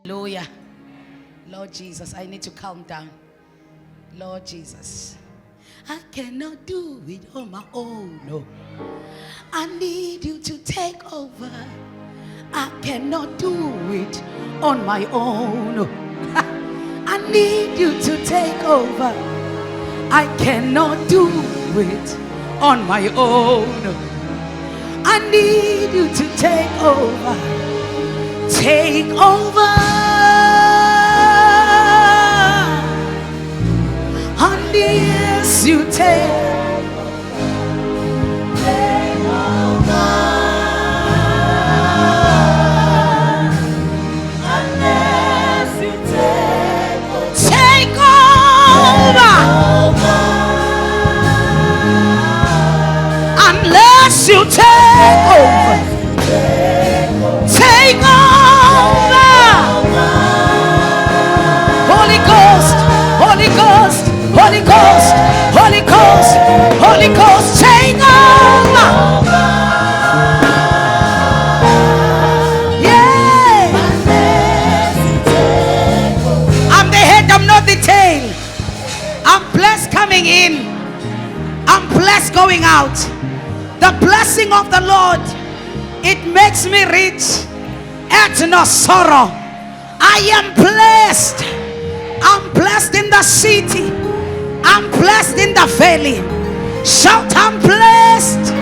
Hallelujah. Lord Jesus, I need to calm down. Lord Jesus, I cannot do it on my own. No. I need you to take over. I cannot do it on my own. I need you to take over. I cannot do it on my own. I need you to take over. Take over. Unless you take over. Unless you take over. Unless you take over. Take over. Holy Ghost, Holy Ghost, Holy Ghost, Holy Ghost, Holy Ghost, take over. Yeah. I'm the head, I'm not the tail. I'm blessed coming in. I'm blessed going out. The blessing of the Lord, it makes me rich and no sorrow. I am blessed. I'm blessed in the city. I'm blessed in the valley. Shout, I'm blessed.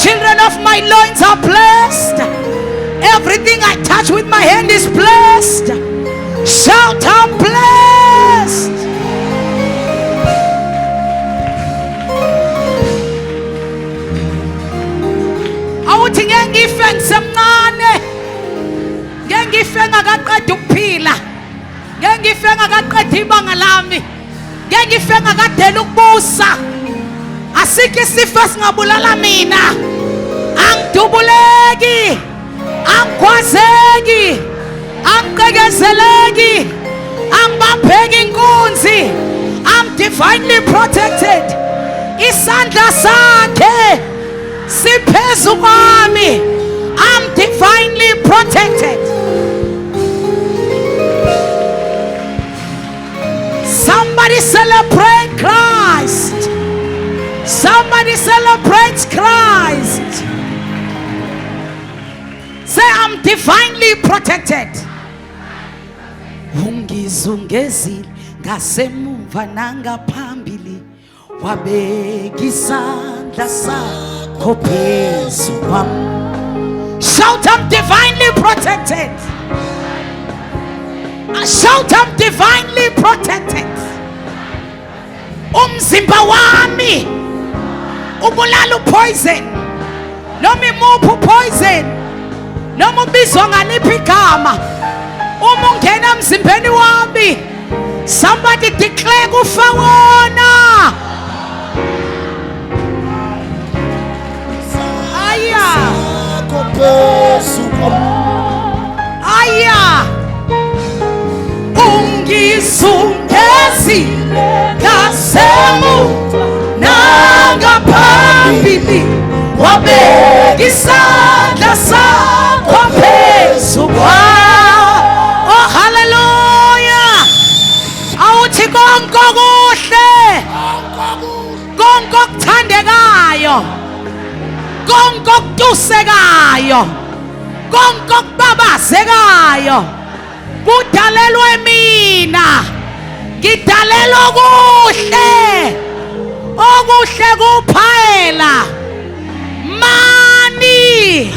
Children of my loins are blessed. Everything I touch with my hand is blessed. Shout, I'm blessed. Awuthi ngengife ngisemncane, ngengife ngakaqeda ukuphila, ngengife ngakaqeda ibanga lami, ngengife ngakadela ukubusa. Asikho isifo esingabulala mina. Angidubuleki, angikhwazeki, angiqekezeleki, angibambeki inkunzi. I'm divinely protected. Isandla sakhe siphezu kwami. I'm divinely protected. Somebody celebrate Christ. Somebody celebrate Christ. Say, I'm divinely protected. Ungizungezile ngasemuva nangaphambili, wabeka isandla sakho phezu kwami. Shout, I'm divinely protected. Shout, I'm divinely protected. Umzimba wami ubulala poison. Noma imuphi poison, noma ubizwa ngaliphi igama, uma ungena emzimbeni wami, somebody declare kufa wona. Aya, aya, ungizungezile ngasemuva nangaphambili, wabeka isandla sakho phezu kwami. Oh hallelujah. Awuthi konke okuhle, konke okuthandekayo, konke okutusekayo, konke okubabazekayo kudalelwe mina. Ngidalelwe okuhle, okuhle kuphela. Money,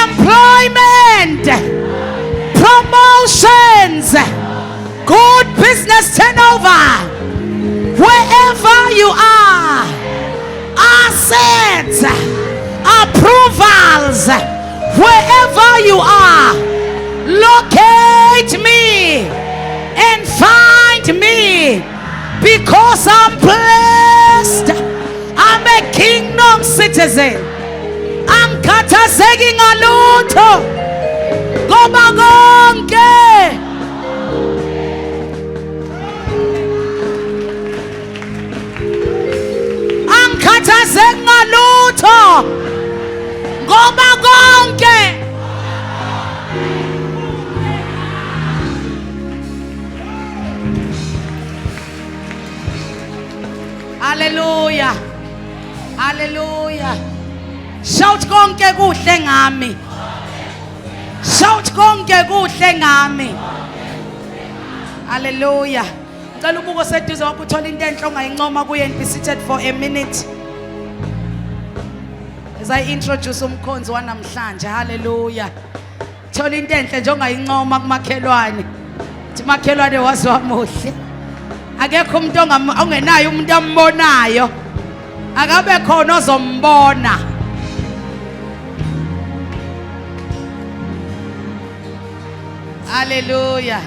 employment, promotions, good business turnover, wherever you are, assets, approvals, wherever you are, locate me and find me, because I'm blessed. I'm a kingdom citizen. Angikhathazeki ngalutho ngoba konke angikhathazeki ngalutho ngoba konke Shout konke kuhle ngami. Shout konke kuhle ngami. Hallelujah. Ngicela ubuko seduze wakho uthola into enhle ongayincoma kuye and be seated for a minute. As I introduce umkhonzi wanamhlanje. Hallelujah. Thola into enhle nje ongayincoma kumakhelwane. Uthi makhelwane wazwa muhle. Akekho umuntu ongenayo umuntu ambonayo. Akabe khona ozombona. Hallelujah.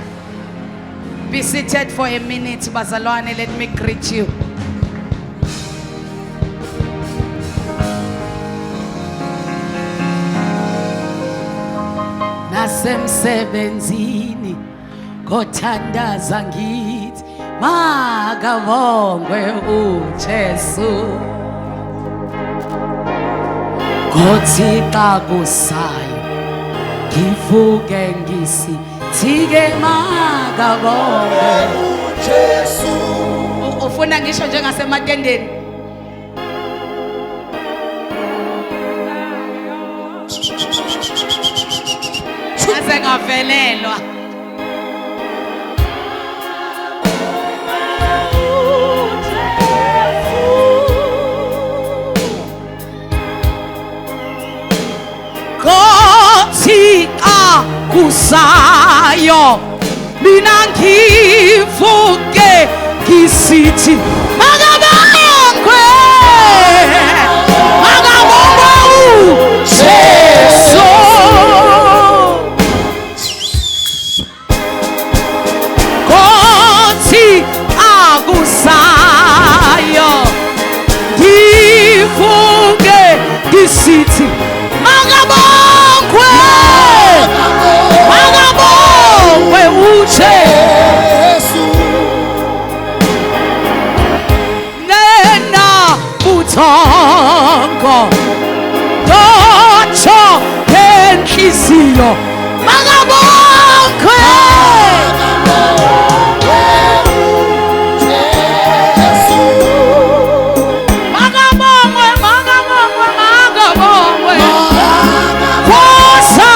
Be seated for a minute, bazalwane. Let me greet you. Nasemsebenzini kothandaza ngithi makabongwe uJesu. Kothi xa kusayo ngivuke ngisithike makabongwe uJesu. Ufuna ngisho njengasematendeni? Ase ngavelelwa. Kothi xa kusayo mina ngivuke ngisithi makabongwe uJesu. Kothi akusayo ngivuke ngisithi makabongwe uJesu. Nena buthongo dotsho enhliziyo makabongwe uJesu. Makabongwe Khosa.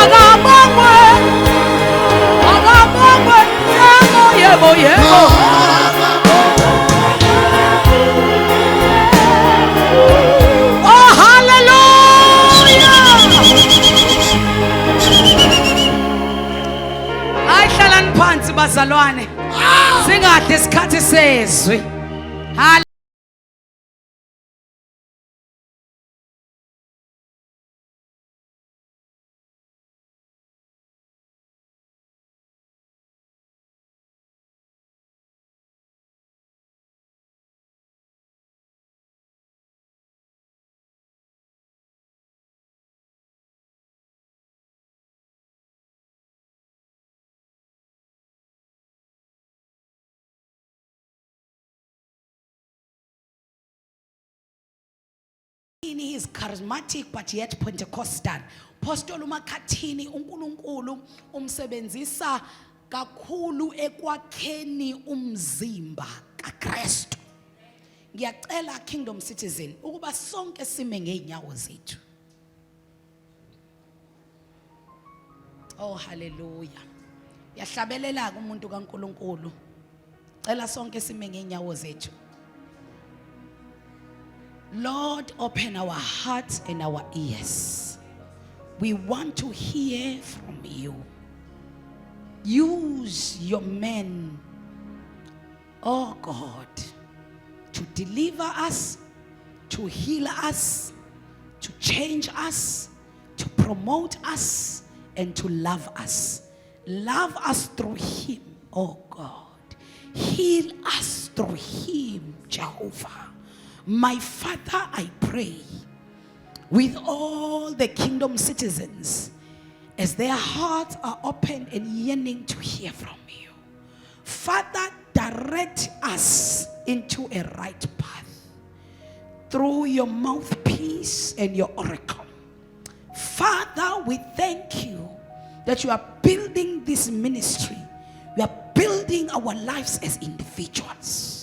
Akabongwe, akabongwe, yebo, yebo, yebo. Oh, hallelujah. Ayihlalani phansi bazalwane. Singadli isikhathi sezwi. He is charismatic but yet Pentecostal. Pastor uMakhathini uNkulunkulu umsebenzisa kakhulu ekwakheni umzimba kaKristu. Ngiyacela Kingdom Citizen ukuba sonke sime ngeenyawo zethu. Oh hallelujah. Yahlabelela kumuntu kaNkulunkulu. Cela sonke sime ngeenyawo zethu. Lord, open our hearts and our ears. We want to hear from you. Use your men, oh God, to deliver us, to heal us, to change us, to promote us, and to love us. Love us through him, oh God. Heal us through him, Jehovah. My Father, I pray with all the Kingdom Citizens as their hearts are open and yearning to hear from you. Father, direct us into a right path through your mouthpiece and your oracle. Father, we thank you that you are building this ministry. You are building our lives as individuals.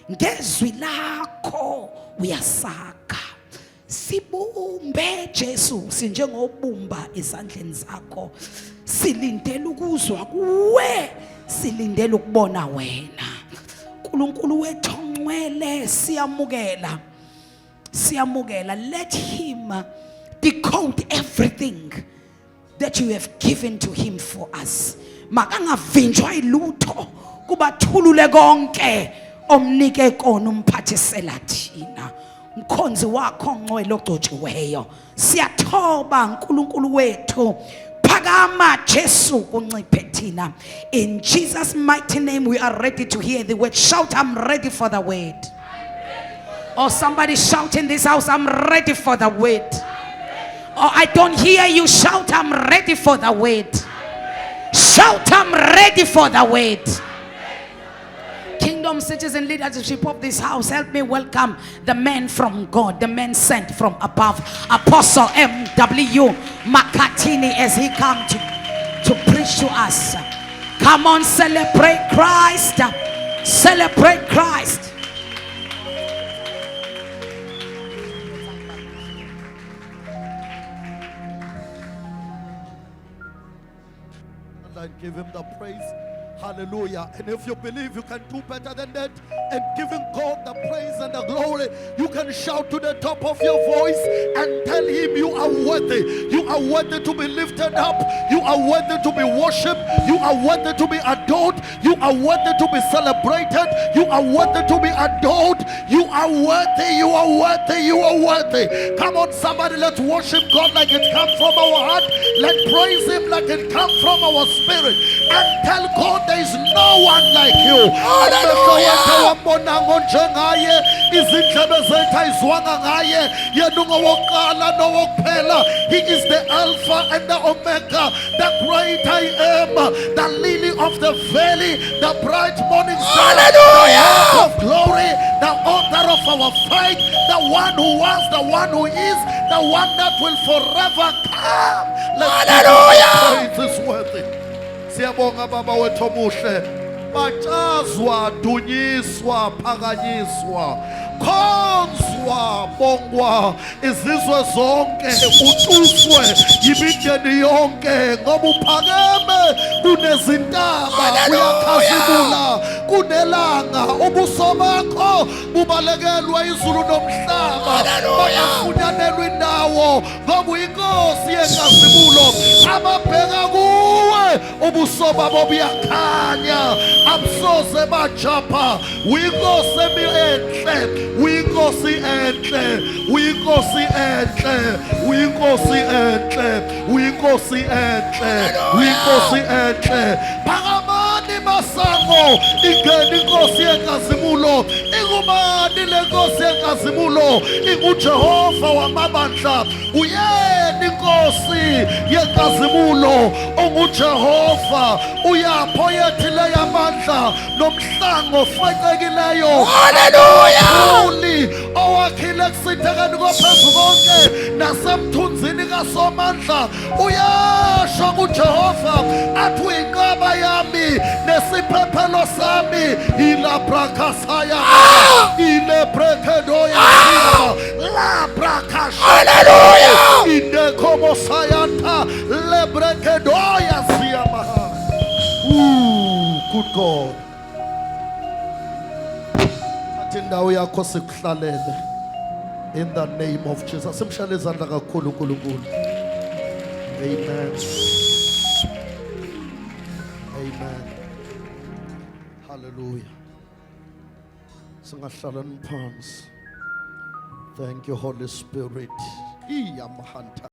Ngezwi lakho uyasakha. Sibumbe Jesu sinjengobumba ezandleni zakho. Silindele ukuzwa kuwe, silindele ukubona wena. uNkulunkulu wethu ongcwele siyamukela. Siyamukela. Let him decode everything that you have given to him for us. Makangavinjwa ilutho kubathulule konke omnike kona umphathisela thina. Mkhonzi wakho ongcwele ogcotshiweyo. Siyathoba uNkulunkulu wethu. Phakama Jesu kunciphe thina. In Jesus' mighty name we are ready to hear the word. Shout, I'm ready for the word. Or somebody shout in this house, I'm ready for the word. Or I don't hear you shout, I'm ready for the word. Shout, I'm ready for the word. Kingdom Citizen leadership of this house, help me welcome the men from God, the men sent from above. Apostle M.W. Makhathini as he come to preach to us. Come on, celebrate Christ. Celebrate Christ. And give him the praise. Hallelujah. And if you believe you can do better than that and giving God the praise and the glory, you can shout to the top of your voice and tell him you are worthy. You are worthy to be lifted up. You are worthy to be worshipped. You are worthy to be adored. You are worthy to be celebrated. You are worthy to be adored. You are worthy. You are worthy. You are worthy. Come on, somebody, let's worship God like it comes from our heart. Let's praise him like it comes from our spirit. And tell God there is no one like you. He is the Alpha and the Omega, the great I am, the lily of the valley, the bright morning star, the Lord of glory, the author of our faith, the one who was, the one who is, the one that will forever come. Hallelujah! Praise is worthy. Siyabonga baba wethu omuhle. Batshazwa, dunyiswa, phakanyiswa. khonzwa bongwa izizwe zonke utuswe yimindeni yonke ngoba uphakeme kunezintaba uyakhazimula kunelanga ubuso bakho bubalekelwe izulu nomhlaba bafunyanelwe indawo ngoba uyinkosi yenkazimulo ababheka kuwe ubuso babo buyakhanya abusoze bajapha uyinkosi enhle uyinkosi enhle uyinkosi enhle uyinkosi enhle uyinkosi enhle uyinkosi enhle phakamani masango ingena inkosi yenkazimulo ingubani le nkosi yenkazimulo inguJehova wamabandla uyena inkosi yenkazimulo unguJehova uyapho yethile yamandla nomhlango ofecekileyo haleluya owakhile kusithekeni kophezulu konke nasemthunzini kasomandla uyasho kuJehova athi uyinqaba yami nesiphephelo sami ilabrakasaya ilebrekedoya labrakasha haleluya indekomosayanta lebrekedoya siyamaha. Good God. Indawo yakho sikuhlalele in the name of Jesus. Simshale izandla kakhulu uNkulunkulu. Amen. Amen. Hallelujah. Singahlalani phansi. Thank you, Holy Spirit. Iyamhanta.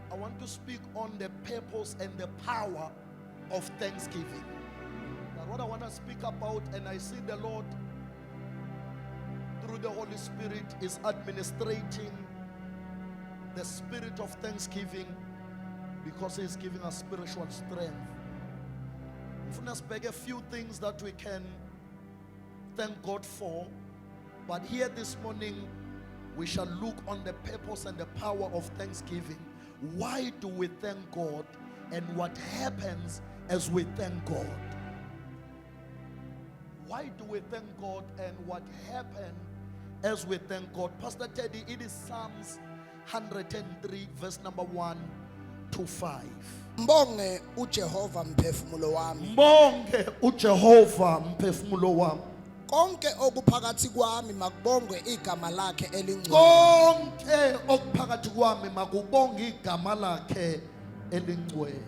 I want to speak on the purpose and the power of thanksgiving. That's what I want to speak about, and I see the Lord through the Holy Spirit is administrating the spirit of thanksgiving because He is giving us spiritual strength. Let's beg a few things that we can thank God for, but here this morning we shall look on the purpose and the power of thanksgiving. Why do we thank God, and what happens as we thank God? Why do we thank God, and what happens as we thank God? Pastor Teddy, it is Psalms 103 verse number 1 to 5. Mbonge uJehova mphefumulo wami. Mbonge uJehova mphefumulo wami. Konke okuphakathi kwami makubongwe igama lakhe elingcwele. Konke okuphakathi kwami makubonge igama lakhe elingcwele.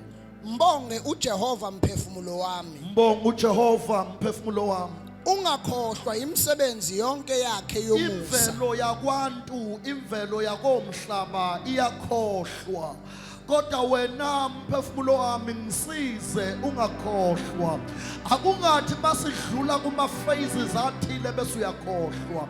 Mbonge uJehova mphefumulo wami. Mbonge uJehova mphefumulo wami. Ungakhohlwa imisebenzi yonke yakhe yomusa. Imvelo yakwantu, imvelo yakomhlaba iyakhohlwa. Kodwa wena mphefumulo wami ngisize ungakhohlwa. Akungathi masidlula kuma phases athile bese uyakhohlwa.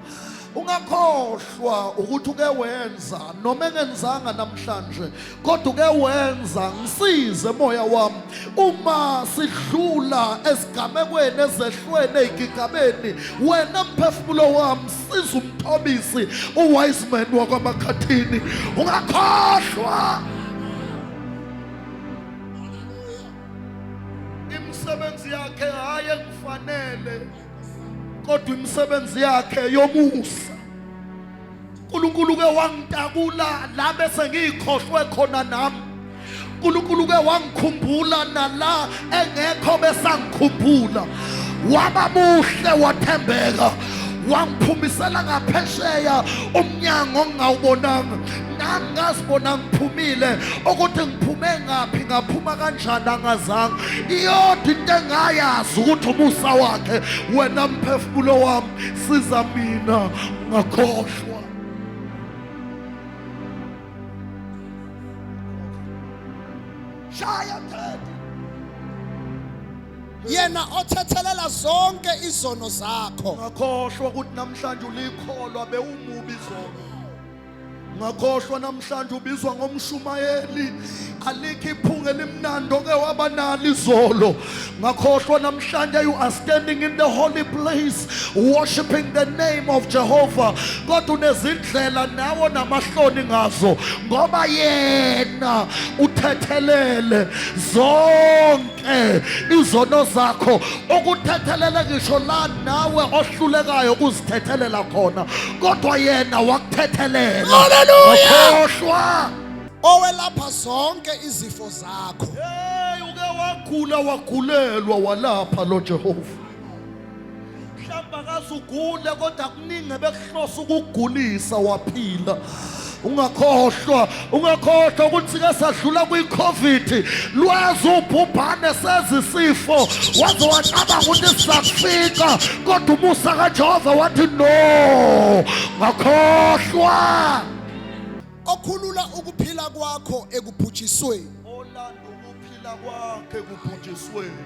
Ungakhohlwa ukuthi uke wenza noma engenzanga namhlanje kodwa uke wenza ngisize moya wami uma sidlula esigamekweni ezehlweni ezigigabeni wena mphefumulo wami siza umthobisi uwise man wakwamakhathini ungakhohlwa. Imisebenzi yakhe hayi kufanele kodwa imisebenzi yakhe yomusa. uNkulunkulu ke wangitakula la bese ngikhohlwe khona nami. uNkulunkulu ke wangikhumbula nala engekho besangikhumbula. Waba muhle wathembeka. Wangiphumisela ngaphesheya umnyango ongawubonanga. Ngazibona ngiphumile ukuthi ngiphume ngaphi ngaphuma kanjani angazange. Iyodwa into engayazi ukuthi umusa wakhe wena mphefumulo wami siza mina ngakhohlwa. Shaya Teddy. Yena othethelela zonke izono zakho. Ngakhohlwa ukuthi namhlanje ulikholwa bewumubi izono. Ngakhohlwa namhlanje ubizwa ngomshumayeli. Alikho iphunga elimnandi ke wabanalo izolo. Ngakhohlwa namhlanje you are standing in the holy place worshiping the name of Jehovah. Kodwa unezindlela nawo namahloni ngazo ngoba yena uthethelele zonke izono zakho. Ukuthethelele ngisho la nawe ohlulekayo ukuzithethelela khona kodwa yena wakuthethelela. Ngakhohlwa owelapha zonke izifo zakho. hey uke wagula wagulelwa walapha lo Jehova. Mhlamba kasugule kodwa kuningi bekuhlosa ukugulisa waphila. Ungakhohlwa ukuthi ke sadlula kwi-COVID lwazi ubhubhane sezisifo waze wacabanga ukuthi sizakufika kodwa umusa kaJehova wathi no. Ngakhohlwa okhulula ukuphila kwakho ekubhujisweni. olanda ukuphila kwakhe kubhujisweni.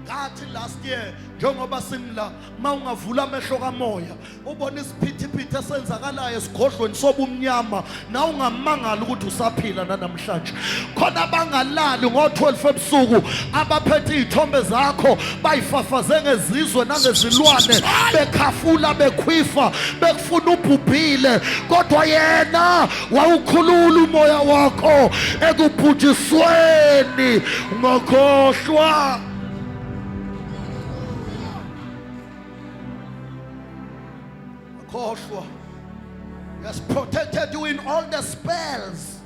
Ngathi last year njengoba simla mawungavula amehlo kamoya ubona isiphithiphithi esenzakalayo esigodlweni sobumnyama na ungamangala ukuthi usaphila namhlanje. Khona abangalali ngo12 ebusuku abaphethe izithombe zakho bayifafaze ngezizwe nangezilwane bekhafula bekhwifa bekufuna ubhubhile kodwa yena wawukhulula umoya wakho ekubhujisweni. Ngakhohlwa He has protected you in all the spells.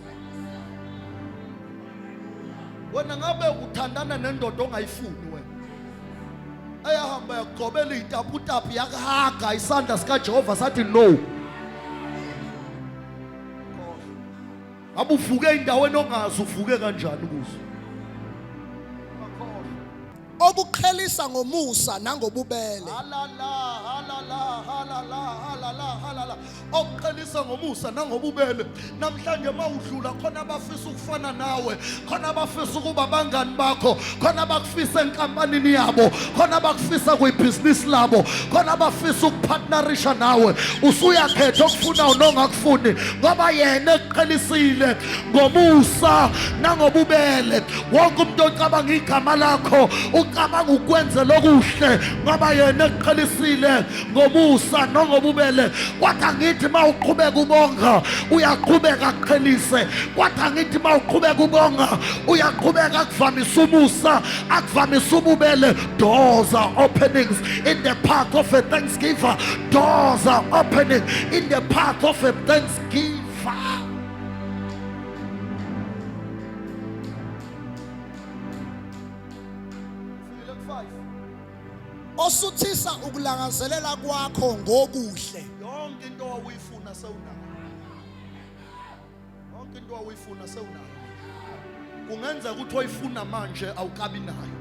Wena ngabe uthandana nendoda ongayifuni wena ayahamba yagcobela itaputapu yakahaga isandla sikaJehova sathi no. Abuvuke endaweni ongazi uvuke kanjani kuzo. okuqhelisa ngomusa nangobubele. Okuqhelisa ngomusa nangobubele. Namhlanje mawudlula khona abafisa ukufana nawe, khona abafisa ukuba abangani bakho, khona abakufisa enkampanini yabo, khona abakufisa kuyibhizinisi labo, khona abafisa ukupartnerisha nawe. Usuyakhetha okufunayo nongakufuni ngoba yena eqhelisile ngomusa nangobubele. Wonke umuntu ocabanga igama lakho ucabanga ukwenza lokuhle ngoba yena eqhelisile ngomusa nangobubele. Kwathi angithi mawuqhubeka ubonga uyaqhubeka aqhelise. Kwathi angithi mawuqhubeka ubonga uyaqhubeka akuvamise umusa akuvamise ububele. Doors are openings in the path of a thanksgiver. Doors are opening in the path of a thanksgiver. Osuthisa ukulangazelela kwakho ngokuhle. Yonke into owuyifuna sewunayo. Yonke into owuyifuna sewunayo. Kungenza ukuthi oyifuna manje awukabi nayo.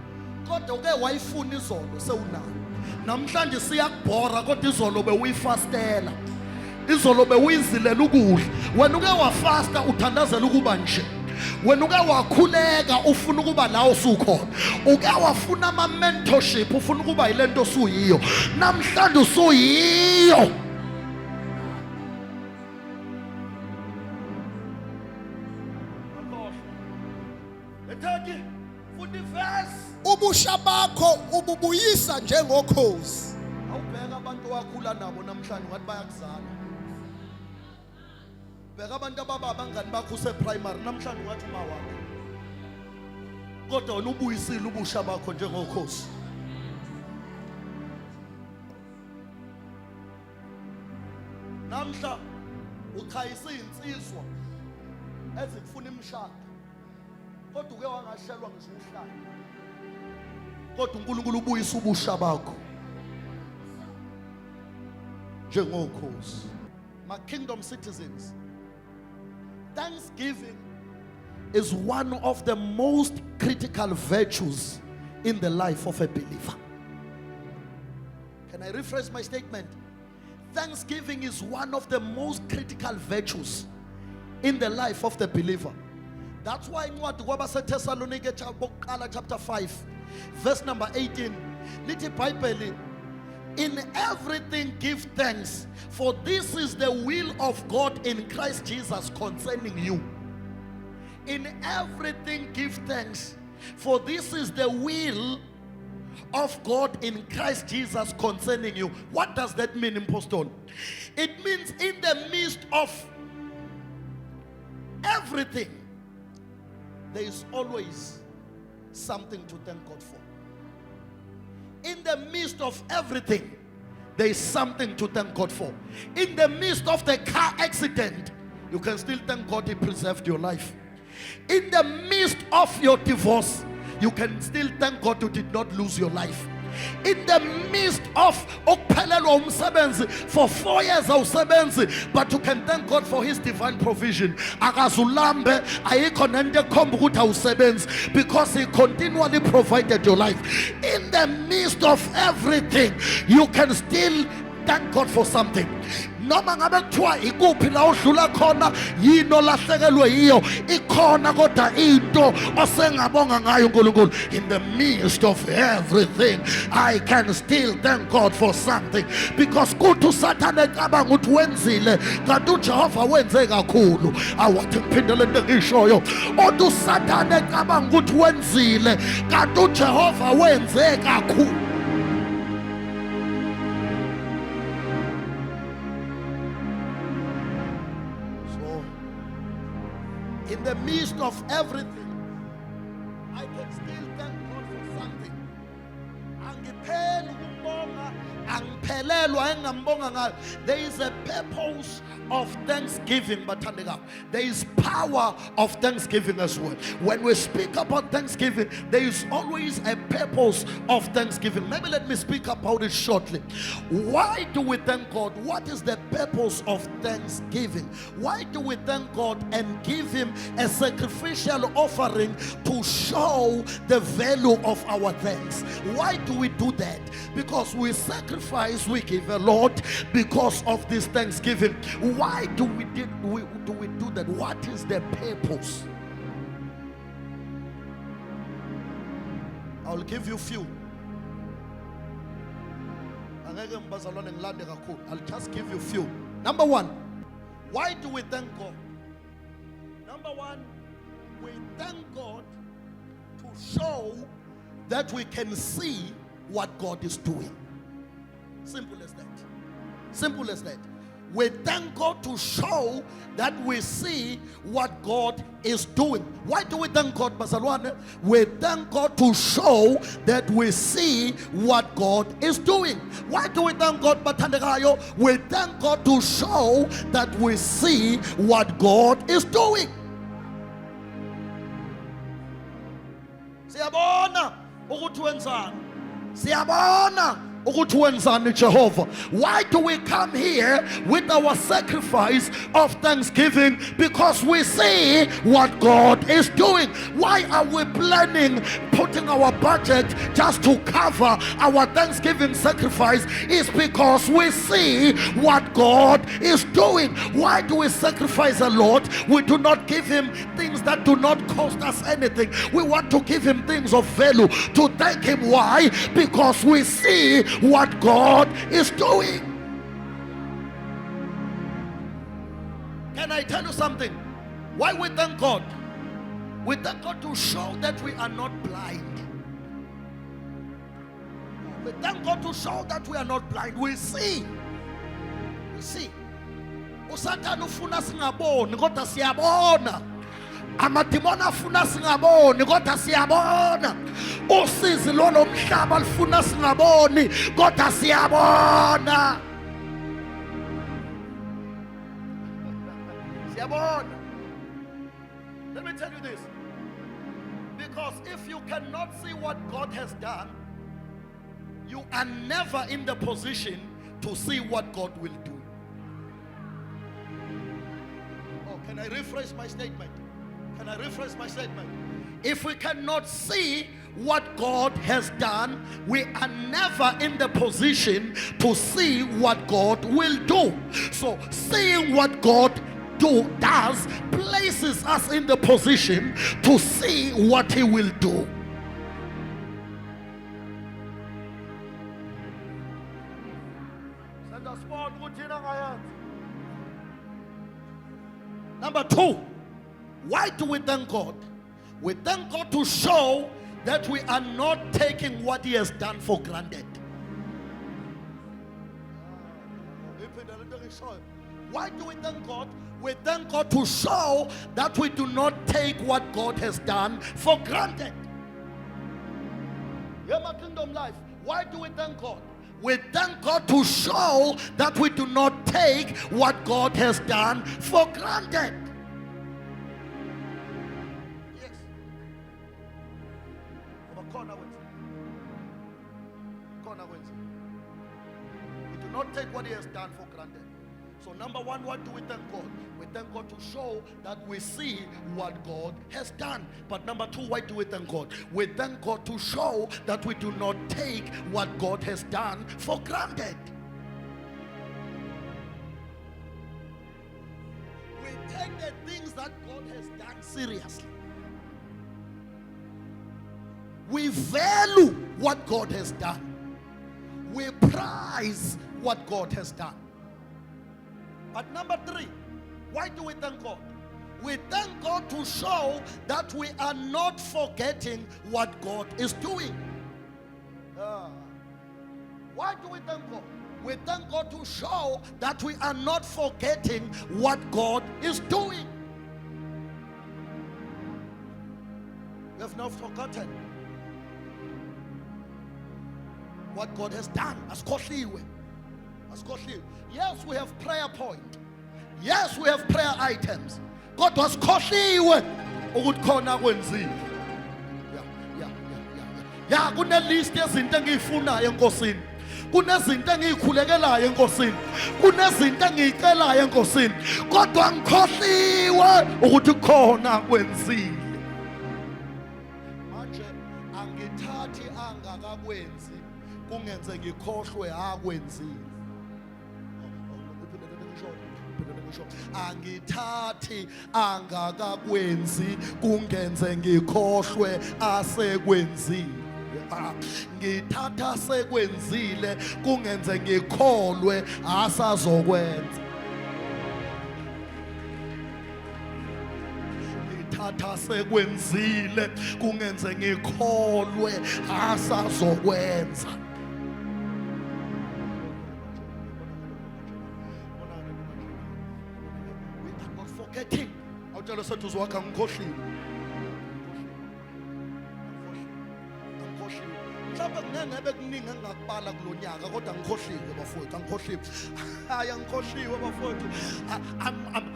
Kodwa uke wayifuna izolo sewunayo. Namhlanje siyakubhora kodwa izolo bewuyifastela. Izolo bewuyizilela ukudla. Wena uke wafasta uthandazela ukuba nje. Wena uke wakhuleka ufuna ukuba la usukhona. Uke wafuna ama mentorship ufuna ukuba yilento osuyiyo. Namhlanje usuyiyo. Ethaki futhi verse Ubusha bakho ububuyisa njengokhozi. awubheka abantu wakhula nabo namhlanje ngathi bayakuzala. Bheka abantu abangani bakho useprimary namhlanje ngathi uma wakho. Kodwa wena ubuyisile ubusha bakho njengokhozi. Namhla uchayisa insizwa ezikufuna imshado. Kodwa uke wangashelwa ngisho uhlala. Kodwa uNkulunkulu ubuyisa ubusha bakho njengokhozi. My kingdom citizens, thanksgiving is one of the most critical virtues in the life of a believer. Can I rephrase my statement? Thanksgiving is one of the most critical virtues in the life of the believer. That's why in Thessalonians chapter 5 verse number 18 lithi iBhayibheli In everything give thanks, for this is the will of God in Christ Jesus concerning you. In everything give thanks, for this is the will of God in Christ Jesus concerning you. What does that mean, Apostle? It means in the midst of everything, there is always something to thank God for. In the midst of everything, there is something to thank God for. In the midst of the car accident, you can still thank God He preserved your life. In the midst of your divorce, you can still thank God you did not lose your life. In the midst of ukuphelelwa umsebenzi for 4 years awusebenzi, but you can thank God for His divine provision. Akazulambe ayikho nento ekhomba ukuthi awusebenzi, because He continually provided your life. In the midst of everything, you can still thank God for something. Noma ngabe kuthiwa ikuphi la udlula khona, yini olahlekelwe yiyo, ikhona kodwa into osengabonga ngayo uNkulunkulu. In the midst of everything, I can still thank God for something, because kuthi uSathane ecabanga ukuthi wenzile kanti uJehova wenze kakhulu. Awathi ngiphinde le nto ngishoyo, othi uSathane ecabanga ukuthi wenzile kanti uJehova wenze kakhulu. In the midst of everything, I can still thank God for something. Angipheli ukubonga, angiphelelwa engambonga ngayo. There is a purpose of thanksgiving, but there is power of thanksgiving as well. When we speak about thanksgiving, there is always a purpose of thanksgiving. Maybe let me speak about it shortly. Why do we thank God? What is the purpose of thanksgiving? Why do we thank God and give Him a sacrificial offering to show the value of our thanks? Why do we do that? Because we sacrifice, we give a lot because of this thanksgiving. Why do we do that? What is the purpose? I'll give you few. I'll just give you few. Number one, why do we thank God? Number one, we thank God to show that we can see what God is doing. Simple as that. Simple as that. We thank God to show that we see what God is doing. Why do we thank God, Bazalwane? We thank God to show that we see what God is doing. Why do we thank God, Batandekayo? We thank God to show that we see what God is doing. Siyabona ukuthi wenzani. Siyabona ukuthi wenzani Jehovah. Why do we come here with our sacrifice of thanksgiving? Because we see what God is doing. Why are we planning putting our budget just to cover our thanksgiving sacrifice? Is because we see what God is doing. Why do we sacrifice a lot? We do not give Him things that do not cost us anything. We want to give Him things of value to thank Him. Why? Because we see what God is doing. Can I tell you something? Why we thank God? We thank God to show that we are not blind. We thank God to show that we are not blind. We see. We see. uSathane ufuna singaboni kodwa siyabona. Amadimoni afuna singaboni kodwa siyabona. Usizi lolo mhlaba lufuna singaboni kodwa siyabona. Siyabona. Let me tell you this. Because if you cannot see what God has done, you are never in the position to see what God will do. Oh, can I rephrase my statement? Can I rephrase my statement? If we cannot see what God has done, we are never in the position to see what God will do. So seeing what God does places us in the position to see what He will do. Number two, why do we thank God? We thank God to show that we are not taking what He has done for granted. Why do we thank God? We thank God to show that we do not take what God has done for granted. Hear my kingdom life. Why do we thank God? We thank God to show that we do not take what God has done for granted. Yes. We do not take what He has done for granted. So number one, what do we thank God? We thank God to show that we see what God has done. But number two, why do we thank God? We thank God to show that we do not take what God has done for granted. We take the things that God has done seriously. We value what God has done. We prize what God has done. But number three, why do we thank God? We thank God to show that we are not forgetting what God is doing. Why do we thank God? We thank God to show that we are not forgetting what God is doing. We have not forgotten what God has done. Yes, we have prayer point. Yes, we have prayer items. God was khohliwe ukuthi khona kwenzile. Ya kunelist yezinto engiyifunayo enkosini. Kunezinto engiyikhulekelayo enkosini. Kunezinto engiyicelayo enkosini. Kodwa ngikhohliwe ukuthi khona kwenzile. Manje angithathi angakakwenzi kungenze ngikhohlwe akwenzile. Angithathi angakakwenzi kungenze ngikhohlwe asekwenzile. Ngithatha sekwenzile kungenze ngikholwe asazokwenza. Ngithatha sekwenzile kungenze ngikholwe asazokwenza. Forgetting. I'll tell us to work and ngikhohliwe. Mhlawumbe kunengebe kuningi engakubala kulonyaka kodwa ngikhohliwe bafowethu, angikhohliwe. Hayi angikhohliwe bafowethu.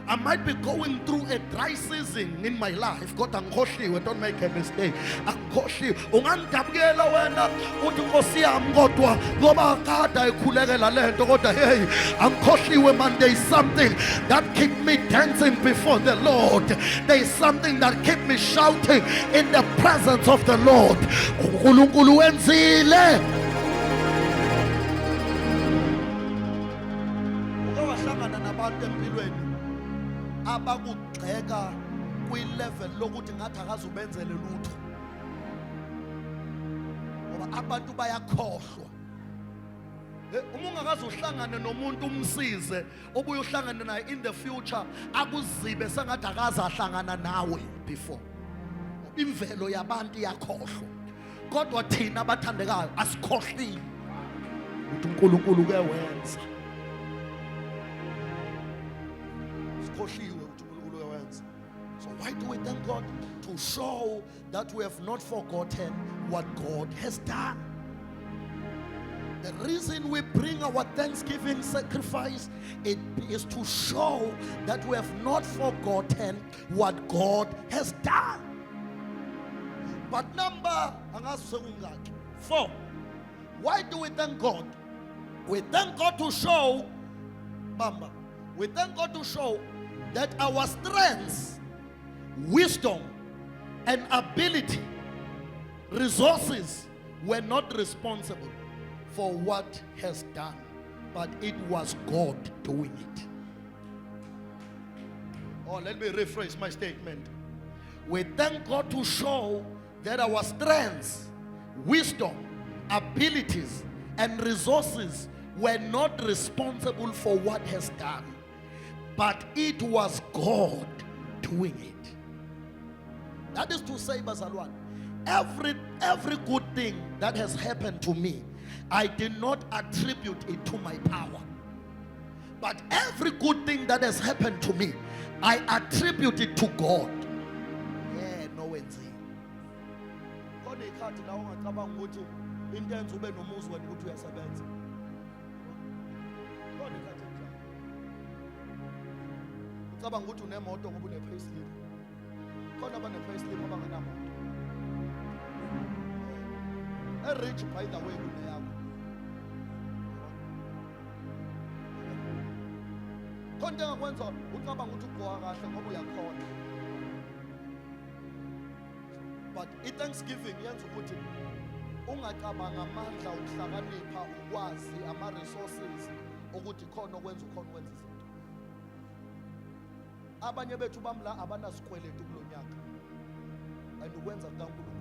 I might be going through a dry season in my life kodwa ngikhohliwe, don't make a mistake. Angikhohliwe. Ungandabukela wena uthi Nkosi yami kodwa ngoba kade ayikhulekela lento kodwa hey angikhohliwe man, there is something that keep me dancing before the Lord. There is something that keep me shouting in the presence of the Lord. uNkulunkulu wenzile. Uyawahlangana nabantu empilweni abakugxeka kwi-level lokuthi ngathi akazubenzele lutho. Ngoba abantu bayakhohlwa. Uma ungakaze uhlangane nomuntu umsize obuye uhlangane naye in the future akuzibe sengathi akaze ahlangana nawe before. Imvelo yabantu iyakhohlwa. Kodwa thina abathandekayo asikhohliwe ukuthi uNkulunkulu kuyawenza. Sikhohliwe ukuthi uNkulunkulu kuyawenza. So why do we thank God? To show that we have not forgotten what God has done. The reason we bring our Thanksgiving sacrifice, it is to show that we have not forgotten what God has done. But number 4, why do we thank God? We thank God to show, we thank God to show that our strengths, wisdom, and ability, resources were not responsible for what has done, but it was God doing it. Oh, let me rephrase my statement. We thank God to show that our strengths, wisdom, abilities, and resources were not responsible for what has done, but it was God doing it. That is to say, bazalwane, every good thing that has happened to me, I did not attribute it to my power. But every good thing that has happened to me, I attribute it to God. Yeah, no one's here. Ucabanga ukuthi unemoto ngoba une-payslip. Khona abane-payslip abangenamoto. E-rich by the way kuneyakho. Khona engakwenza ucabanga ukuthi ugqoka kahle ngoba uyakhona. But i-Thanksgiving yenza ukuthi ungacabanga amandla ukuhlakanipha ukwazi ama-resources ukuthi khona okwenza ukhona ukwenza izinto. Abanye bethu bamla abanasikweletu kulo nyaka and ukwenza kukaNkulunkulu.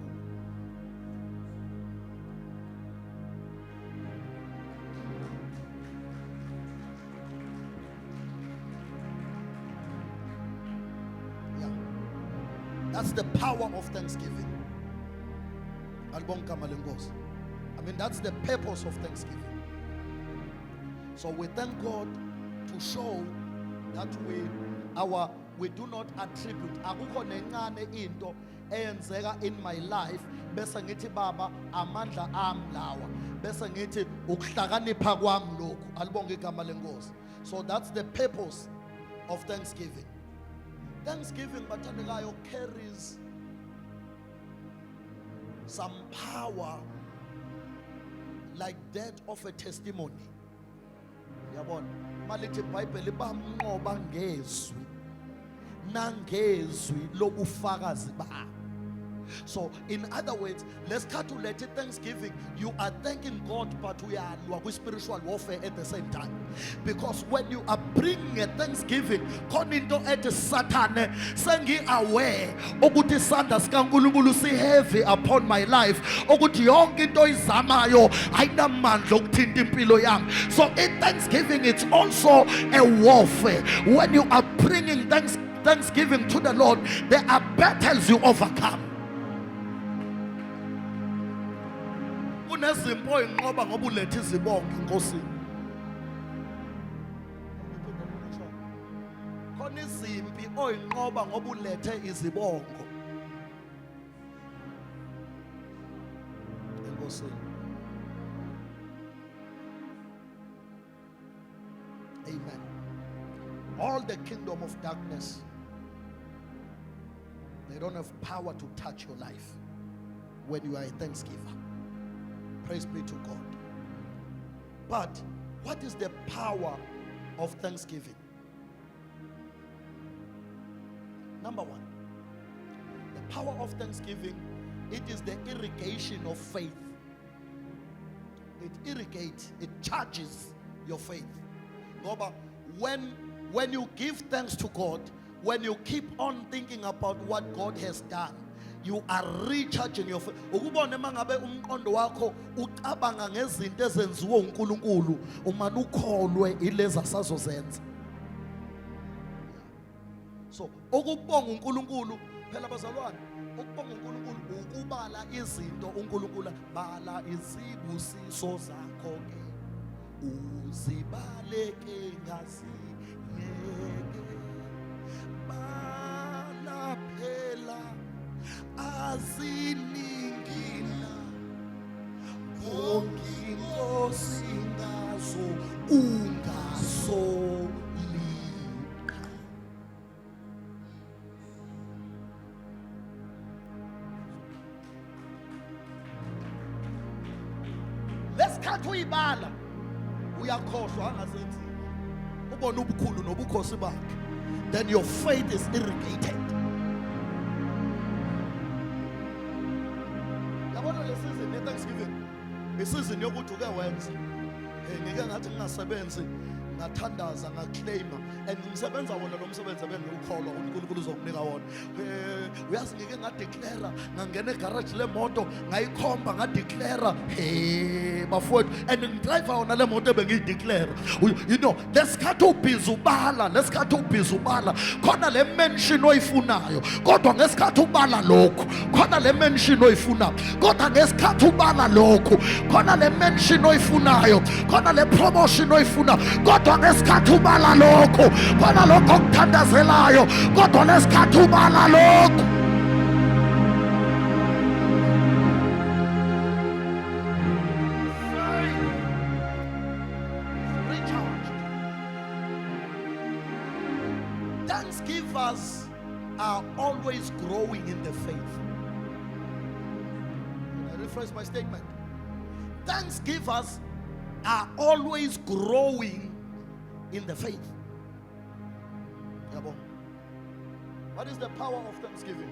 Yeah, that's the power of Thanksgiving. Alibonga malenkosi. I mean, that's the purpose of Thanksgiving. So we thank God to show that we do not attribute akukho nencane into eyenzeka in my life bese ngithi baba amandla ami lawa bese ngithi ukuhlakanipha kwami lokhu. Alibonga igama lenkosi. So that's the purpose of Thanksgiving. Thanksgiving bathandekayo carries some power like that of a testimony. Yabona malithi iBhayibheli bamnqoba ngezwi nangezwi lobufakazi babo. So in other words, let's calculate it. Thanksgiving, you are thanking God, but we are with spiritual warfare at the same time. Because when you are bringing a thanksgiving, koninto at Satan, sengi aware, okuthi isandla sikaNkulunkulu si heavy upon my life, okuthi yonke into izamayo ayinamandla ukuthinta impilo yami. So in Thanksgiving, it's also a warfare. When you are bringing thanksgiving to the Lord, there are battles you overcome. Unezimpo inqoba ngoba ulethe izibongo iNkosini. Khona izimpi oyinqoba ngoba ulethe izibongo eNkosini. Amen. All the kingdom of darkness, they don't have power to touch your life when you are a thanksgiver. Praise be to God. But what is the power of thanksgiving? Number one, the power of thanksgiving, it is the irrigation of faith. It irrigates, it charges your faith. When you give thanks to God, when you keep on thinking about what God has done, you are recharging your faith. Ukubona mangabe umqondo wakho ucabanga ngezinto ezenziwe uNkulunkulu, umane ukholwe ilezi asazozenza. So ukubonga uNkulunkulu phela bazalwane, ukubonga uNkulunkulu ukubala izinto uNkulunkulu bala izibusiso zakho ke uzibaleke ngaziyeke bala phela aziningina konke Nkosi ngazo ungasolika. Lesikhathi uyibala uyakhohlwa angazenzile ubona ubukhulu nobukhosi bakhe, then your faith is irrigated. Thanksgiving isizini yokuthi uke wenza ngike ngathi ngingasebenzi ngathandaza ngaclaima and ngisebenza wona lo msebenzi ebengiwukholwa uNkulunkulu uzokunika wona. Uyazi ngike ngadeclare ngangena egarage lemoto ngayikhomba ngadeclare bafowethu and ngidriver wona le moto ebengiyideclare. You know lesikhathi ubhizi ubala khona le mention oyifunayo kodwa ngesikhathi ubala lokho khona le mention oyifunayo kodwa ngesikhathi ubala lokho khona le mention oyifunayo khona le promotion oyifunayo kodwa ngesikhathi ubala lokho khona lokho okuthandazelayo kodwa ngesikhathi ubala lokho. Thanksgivers are always growing in the faith. I rephrase my statement. Thanksgivers are always growing in the faith. What is the power of thanksgiving?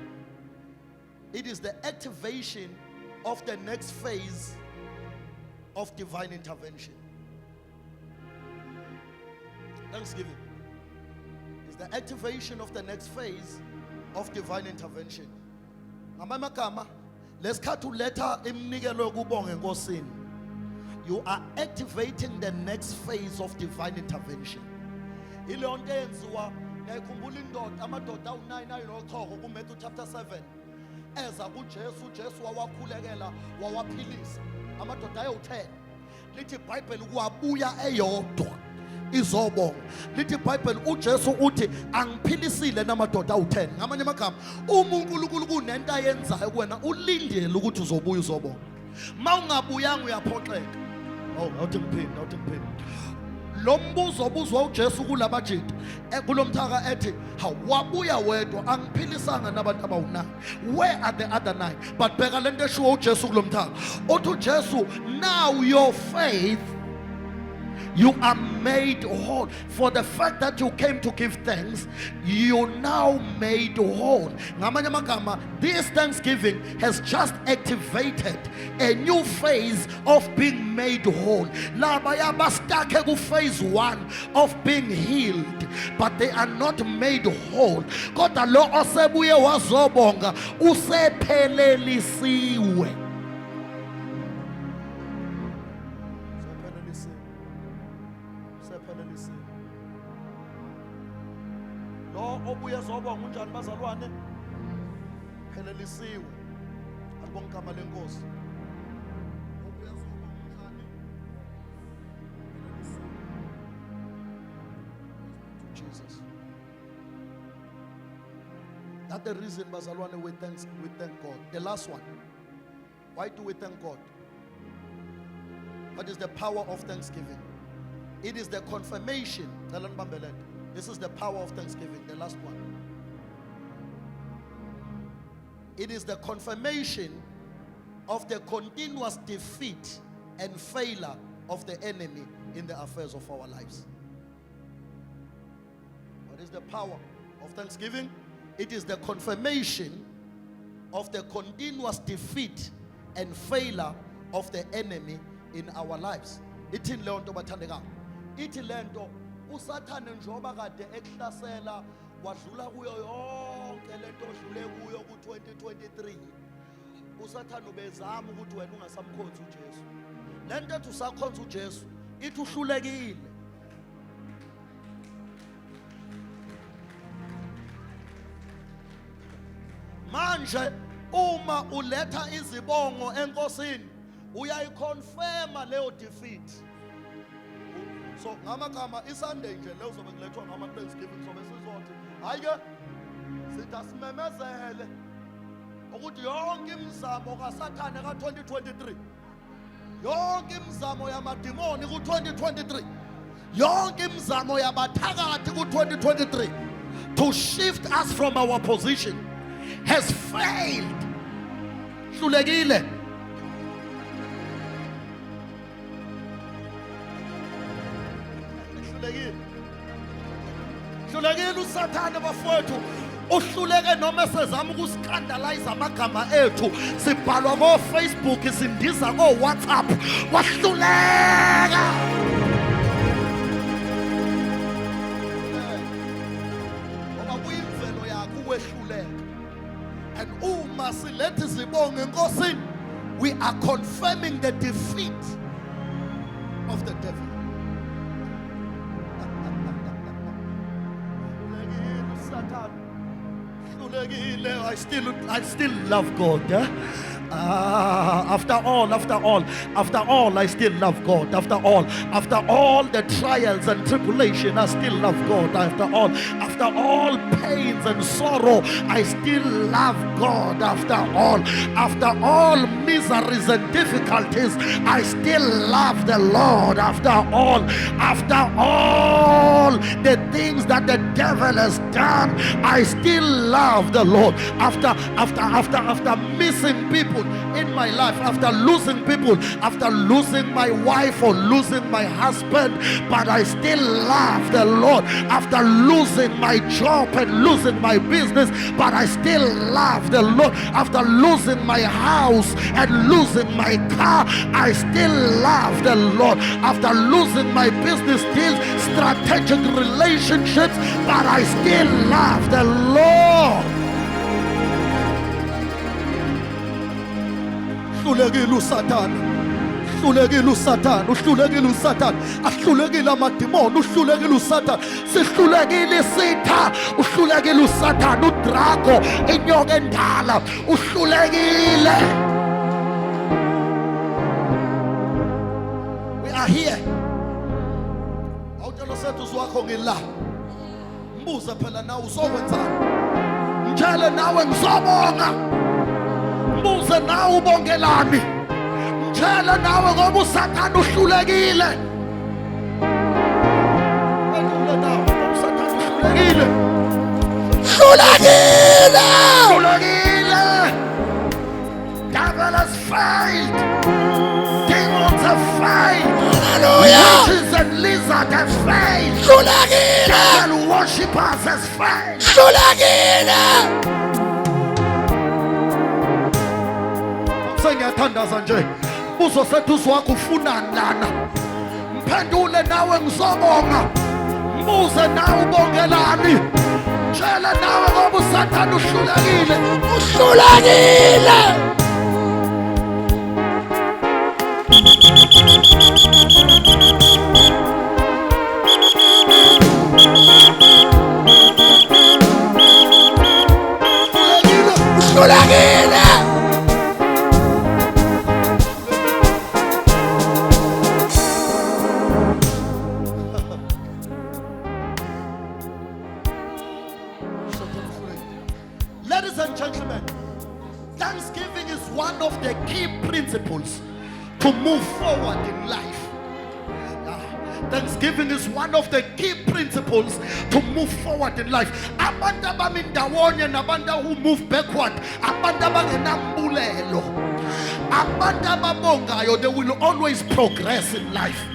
It is the activation of the next phase of divine intervention. Thanksgiving is the activation of the next phase of divine intervention. Amagama lesikhathi uletha iminikelo yokubonga enkosini, you are activating the next phase of divine intervention. Ile nto yenziwa ngiyakhumbula indoda amadoda awu9 ayinochoko kuMatthew chapter 7 eza kuJesu, uJesu wawakhulekela wawaphilisa amadoda ayo10. Lithi iBhayibheli kuwabuya eyodwa izobonga. Lithi iBhayibheli uJesu uthi angiphilisile namadoda awu10. Ngamanye amagama uNkulunkulu kunento ayenzayo kuwena ulindele ukuthi uzobuya uzobonga. Mawungabuyanga uyaphoxeka. Awuthi ngiphinde. Lo mbuzo obuzwa uJesu kulabajida kulomthaka ethi wabuya wedwa angiphilisanga nabantu abawu9. Where are the other 9? But bheka lento eshiwo uJesu kulomthaka uthi uJesu, now your faith, you are made whole. For the fact that you came to give thanks, you now made whole. Ngamanye amagama, this Thanksgiving has just activated a new phase of being made whole. Labaya bastake ku phase 1 of being healed, but they are not made whole. Kodwa lo osebuye wazobonga usephelelisiwe. Lo obuye zobonga unjani bazalwane? Phelelisiwe. Alibonga igama lenkosi. Obuye zobonga unjani? Jesus. That's the reason bazalwane we thank God. The last one. Why do we thank God? What is the power of thanksgiving? It is the confirmation. This is the power of thanksgiving, the last one. It is the confirmation of the continuous defeat and failure of the enemy in the affairs of our lives. What is the power of thanksgiving? It is the confirmation of the continuous defeat and failure of the enemy in our lives. Ithi lento bathandeka. Ithi lento uSathane njoba kade ekuhlasela wadlula kuyo yonke lento odlule kuyo ku2023. uSathane ubezama ukuthi wena ungasamkhonza uJesu. Lento ethi usakhonza uJesu ithi uhlulekile. Manje uma uletha izibongo enkosini uyayiconfirma leyo defeat. So ngamagama iSunday nje leyo zobe kulethwa ngama Thanksgiving sobe sizothi hayi ke sithi simemezele ukuthi yonke imizamo kaSathane ka2023, yonke imizamo yamadimoni ku2023, yonke imizamo yabathakathi ku2023 to shift us from our position has failed. Hlulekile. Hlulekile uSathane bafowethu. Uhluleke noma sezama ukuskandalize amagama ethu, sibhalwa ko Facebook, sindiza ko WhatsApp, wahluleka. ukwehluleka. And uma silethe izibongo enkosini, we are confirming the defeat of the devil. I still love God. Yeah? After all, I still love God. After all the trials and tribulation, I still love God. After all pains and sorrow, I still love God. After all miseries and difficulties, I still love the Lord. After all the things that the devil has done, I still love the Lord. After missing people in my life, after losing people, after losing my wife or losing my husband, but I still love the Lord. After losing my job and losing my business, but I still love the Lord. After losing my house and losing my car, I still love the Lord. After losing my business deals, strategic relationships, but I still love the Lord. Uhlulekile uSathane, ahlulekile amadimoni, uhlulekile uSathane, sihlulekile isitha, uhlulekile uSathane, udrago, inyoka endala, uhlulekile. We are here. Awutshela uSethus wakho ngila. Mbuza phela nawe uzokwenzani? Mtshele nawe ngizobonga. Mbuze nawe ubongelani. Mtshele nawe ngoba uSathane uhlulekile. Uhlulekile. Devil has failed. Demons have failed. Hallelujah. Witches and lizards have failed. Devil worshippers has failed. Sengiyathandaza nje uzoSethus wakho ufunani lana, mphendule nawe ngizobonga, mbuze nawe ubongelani, tshela nawe ngoba uSathane uhlulekile. Ladies and gentlemen, thanksgiving is one of the key principles to move forward in life. Thanksgiving is one of the key principles to move forward in life. Abantu abamindawonye nabantu who move backward, abantu abangenambulelo, abantu ababongayo, they will always progress in life,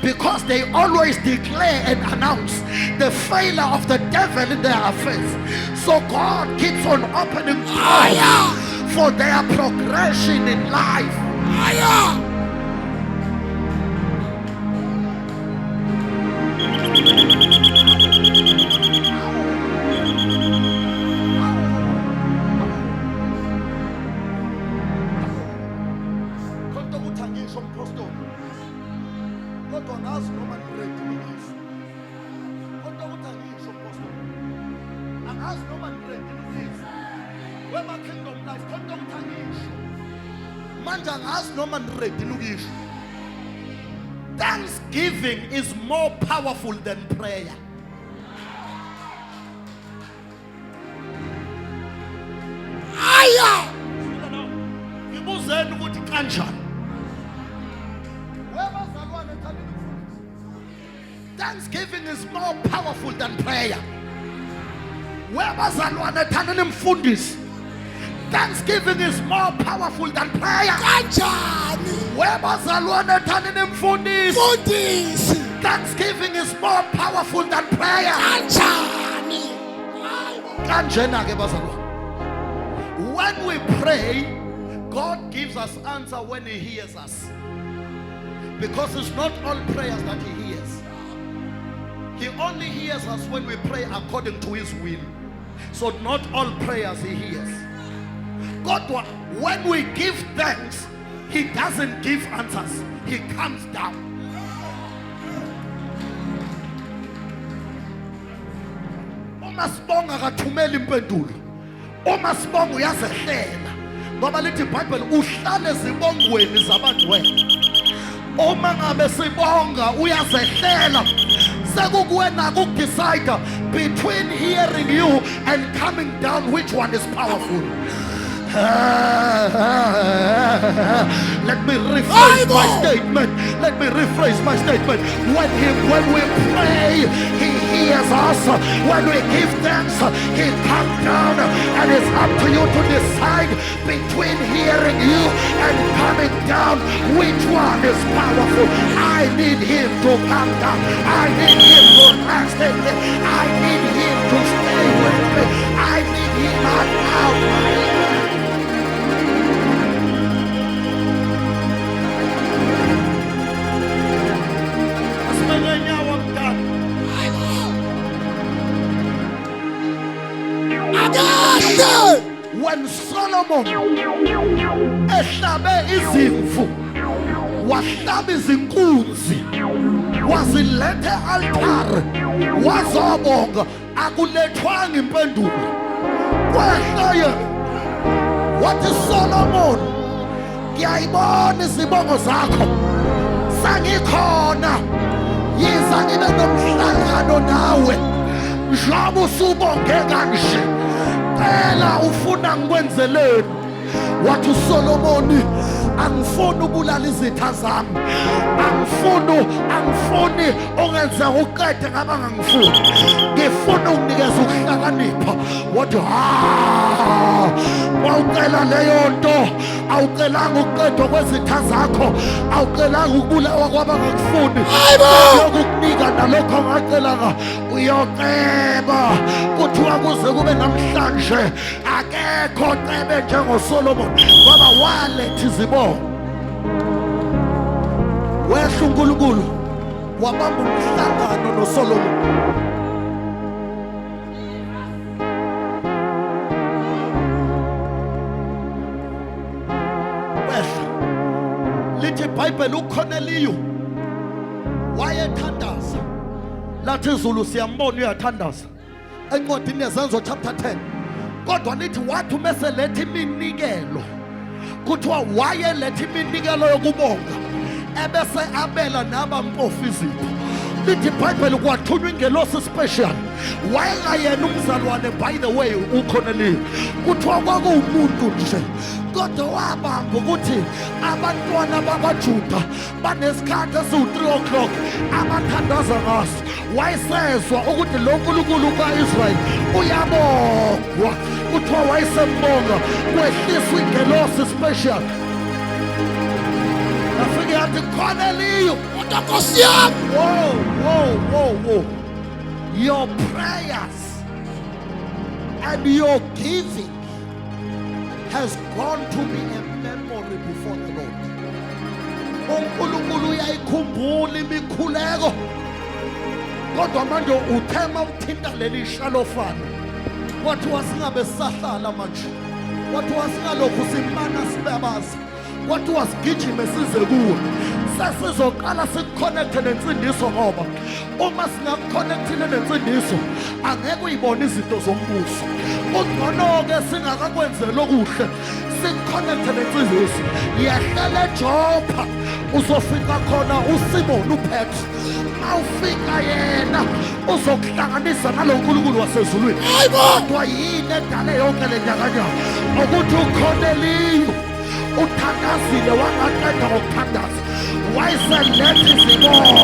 because they always declare and announce the failure of the devil in their affairs. So God keeps on opening doors for their progression in life. Thanksgiving is more powerful than prayer. Thanksgiving is more powerful than prayer. Thanksgiving is more powerful than prayer. Thanksgiving is more powerful than prayer. When we pray, God gives us answer when He hears us, because it's not all prayers that He hears. He only hears us when we pray according to His will. So not all prayers he hears. God, when we give thanks, he doesn't give answers. He comes down. Uma sibonga akathumela impendulo. Uma sibonga uyazehlela. Ngoba lithi iBhayibheli uhlale ezibongweni zabantu wena. Uma ngabe sibonga uyazehlela. Sekukuwena ukudecide between hearing you and coming down, which one is powerful. Let me rephrase my statement. Let me rephrase my statement. When we pray, he hears us. When we give thanks, he comes down, and it's up to you to decide between hearing you and coming down, which one is powerful. I need him to come down. I need him to rest in me. I need him to stay with me. I need him out my life. When Solomon ehlabe izimvu, wahlaba izinkunzi, wazilethe altare, wazobonga, akulethwanga impendulo. Kwehla wathi Solomon, ngiyayibona izibongo zakho, sangikhona, yiza ngibe nomhlangano nawe, njengoba usubonge kanje. Phela ufuna ngikwenzeleni. Wathi uSolomoni, angifuni ubulala izitha zami, angifuni ongenza uqede ngaba ngangifuni, ngifuna ukunikeza ukuhlakanipha. Wathi awucela leyo nto, awucelanga ukuqedwa kwezitha zakho, awucelanga ukubulawa kwabangakufuni, yokukunika nalokho ongacelanga uyoceba. Kuthiwa kuze kube namhlanje akekho cebe njengoSolomon, ngoba waletha izibongo. Wehla uNkulunkulu wabamba umhlangano noSolomon. Wehla lithi iBhayibheli uKhoneliyo wayethandaza, lathi izulu siyambona uyathandaza. Encwadini yeZenzo chapter 10, kodwa lithi wathi meseletha iminikelo, kuthiwa wayeletha iminikelo yokubonga, ebese abela nabampofu izipho. Lithi iBhayibheli kwathunywa ingelosi special, wayengayena umzalwane by the way uKhoneliyo, kuthiwa kwakuwumuntu nje, kodwa wabamba ukuthi abantwana bakaJuda banesikhathi esiwu-3 o'clock abathandaza ngaso. Wayesezwa ukuthi lo Nkulunkulu kaIsrayeli uyabongwa. Kuthiwa wayesembonga, kwehliswa ingelosi special. Nafike yathi Khoneliyo, Nkosi yami, whoa. Your prayers and your giving has gone to be a memory before the Lord. uNkulunkulu uyayikhumbula imikhuleko, kodwa manje uthema uthinta leli shalofana. Wathi wasingabe sisahlala manje, wathi wasingalokhu simana sibebaza, wathi wasigijime size kuwe. Sesizoqala sikuconnecte nensindiso, ngoba uma singakukhonektile nensindiso angeke uyibone izinto zombuso. Ungcono-ke singakakwenzeli okuhle, sikuconnecte nensindiso. Yehlela eJopha, uzofika khona uSimon uPetru. Awufika yena uzokuhlanganisa nalo Nkulunkulu wasezulwini. Kodwa yini edale yonke le nyakanya? Ukuthi uKhoneliyo uthandazile, wangaqeda ngokuthandaza, wayeseletha izibongo.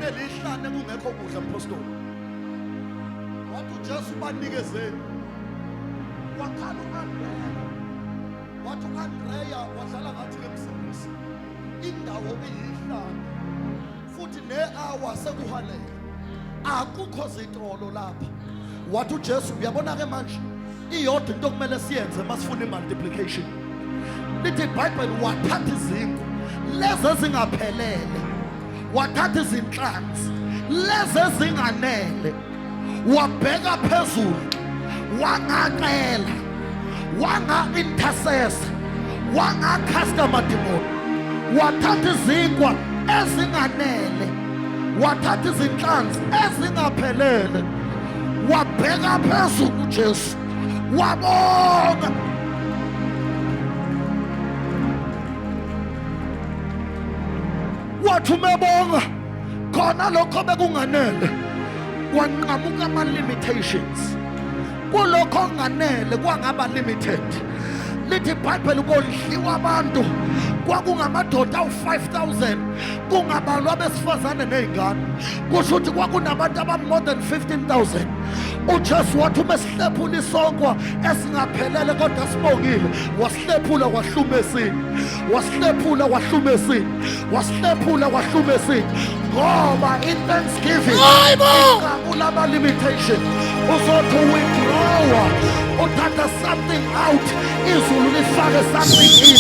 Elihlane kungekho Ngiyeza mpostoli. Wathi uJesu banikezeni. Wakhala uAndreya. Wathi uAndreya wadlala ngathi emsebenzisi. Indawo iyihlanga. Futhi ne-hour sekuhalele. Akukho zitolo lapha. Wathi uJesu uyabona ke manje iyodwa into kumele siyenze masifuna imultiplication. Lithi iBhayibheli wathatha izinto lezi ezingaphelele. Wathatha izinhlanzi lezi ezinganele. Wabheka phezulu. Wangaqela. Wanga-intercessor. Wanga-customer demon. Wathatha izinkwa ezinganele. Wathatha izinhlanzi ezingaphelele. Wabheka phezulu uJesu. Wabonga. Wathi umebonga khona lokho bekunganele. Wanqamuka ama-limitations. Kulokho okunganele kwangaba limited. Lithi iBhayibheli kodliwa abantu kwakungamadoda awu-5,000 kungabalwa abesifazane ney'ngane. Kusho ukuthi kwakunabantu aba-more than 15,000. uJesu wathi uma sihlephula isonkwa esingaphelele kodwa sibongile, wasihlephula kwahluma esini, wasihlephula kwahluma esini, wasihlephula kwahluma esini. Ngoba in Thanksgiving inqamula ama-limitation. Uzothi withdraw, uthatha something out, izulu lifake something in.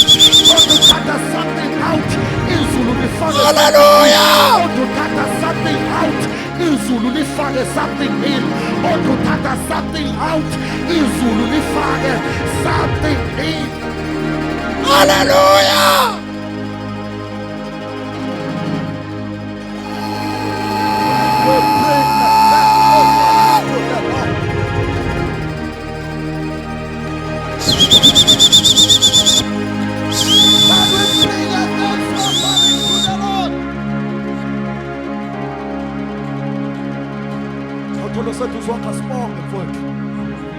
Uthatha something out, izulu lifake Hallelujah. uthatha something out, izulu lifake something in. Uthatha something out, izulu lifake something in. Hallelujah. We bring that offering to the Lord. And we bring a thanks offering to the Lord. Utholo sethu zonke asibonge mfowethu.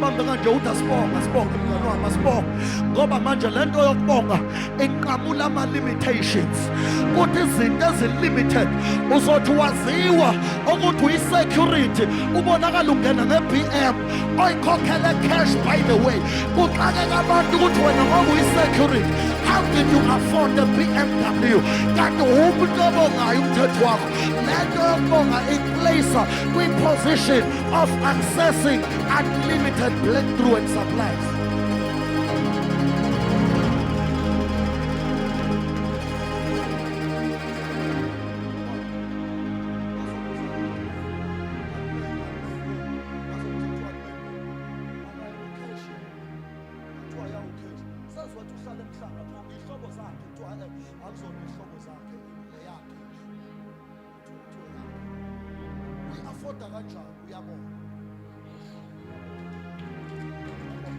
Bambe kanje uthi asibonge, asibonge mngani wami, asibonge. Ngoba manje lento yokubonga inqamula ama-limitations. Kuthi izinto ezilimited uzothi waziwa ukuthi uyi-security, ubonakala ungena nge-BM oyikhokhele cash. By the way, kuxakeka abantu ukuthi wena ngoba uyi-security, how did you afford a BMW? Kanti umuntu obongayo umthetho wakho. Lento yokubonga ikuleyisa kwi-position of accessing unlimited breakthrough and supplies. Uyafoda kanjani uyabona?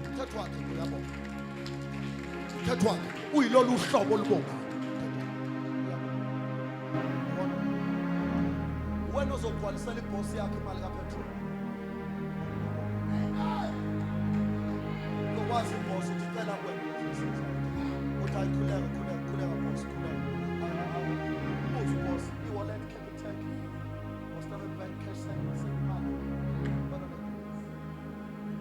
Umthetho wakhe uyabona. Umthetho wakhe uyilolu uhlobo olubongayo. Wena uzogcwalisela ibhosi yakhe imali kaPetrol. Ukwazi ibhosi ukuthi cela kwena. Uthi ayikhuleka boss, khuleka. Umuzi boss, i-wallet Capitec. Standard Bank cash send money.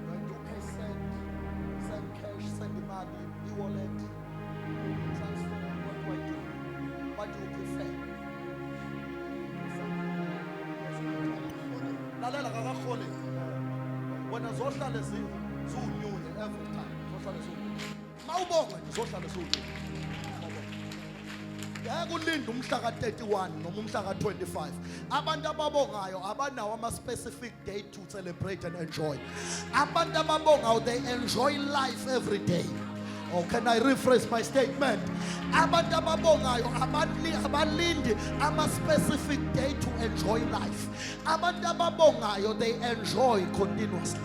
When you pay send cash, send the money, e-wallet, transfer, what do I do? What do you prefer? Lalela kakaholi. Wena zohlale ziwunyule every time. Zohlale ziwunyule. Mawubonga nje zohlale ziwunyule. Yakulinde umhla ka-31 noma umhla ka-25. Abantu ababongayo abanawo ama-specific day to celebrate and enjoy. Abantu ababongayo, they enjoy life every day. Or can I rephrase my statement? Abantu ababongayo abalindi ama-specific day to enjoy life. Abantu ababongayo, they enjoy continuously.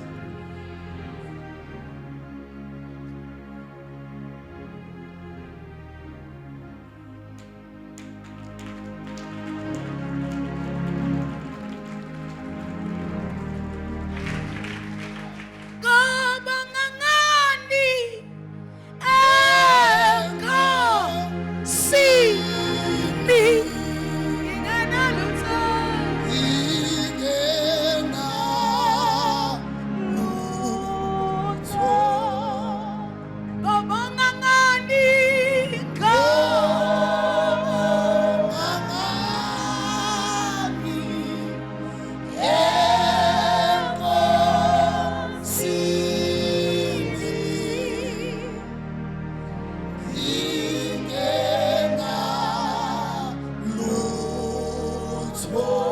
more.